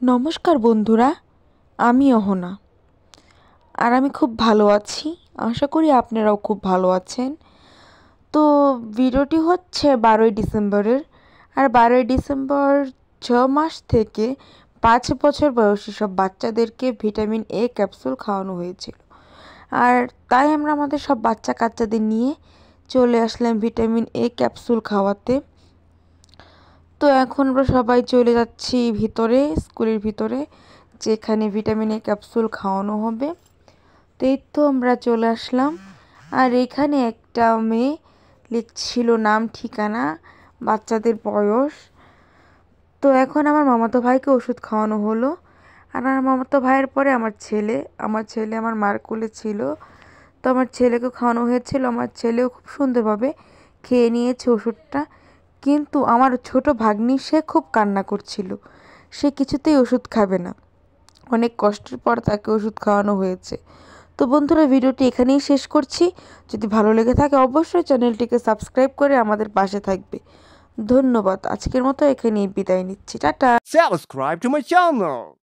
নমস্কার বন্ধুরা, আমি অহনা। আর আমি খুব ভালো আছি। আশা করি আপনারাও খুব ভালো আছেন। তো ভিডিওটি হচ্ছে 12ই ডিসেম্বরের। আর 12ই ডিসেম্বর 6 মাস থেকে 5 বছর বয়সী সব বাচ্চাদেরকে ভিটামিন এ ক্যাপসুল খাওয়ানো হয়েছিল। আর তাই আমরা আমাদের সব বাচ্চা কাচ্চাদের নিয়ে চলে আসলাম ভিটামিন এ ক্যাপসুল খাওয়াতে। তো এখন আমরা সবাই চলে যাচ্ছি ভিতরে, স্কুলের ভিতরে, যেখানে ভিটামিন এ ক্যাপসুল খাওয়ানো হবে। তো এই তো আমরা চলে আসলাম। আর এখানে একটা মেয়ে লিখছিল নাম, ঠিকানা, বাচ্চাদের বয়স। তো এখন আমার মামাতো ভাইকে ওষুধ খাওয়ানো হলো। আর আমার মামাতো ভাইয়ের পরে আমার ছেলে আমার মার কোলে ছিল। তো আমার ছেলেকেও খাওয়ানো হয়েছিল। আমার ছেলেও খুব সুন্দরভাবে খেয়ে নিয়েছে ওষুধটা। কিন্তু আমার ছোট ভাগ্নি, সে খুব কান্না করছিল। সে কিছুতেই ওষুধ খাবে না। অনেক কষ্টের পর তাকে ওষুধ খাওয়ানো হয়েছে। তো বন্ধুরা, ভিডিওটি এখানেই শেষ করছি। যদি ভালো লেগে থাকে অবশ্যই চ্যানেলটিকে সাবস্ক্রাইব করে আমাদের পাশে থাকবে। ধন্যবাদ। আজকের মতো এখানেই বিদায় নিচ্ছি। Tata. Subscribe to my channel.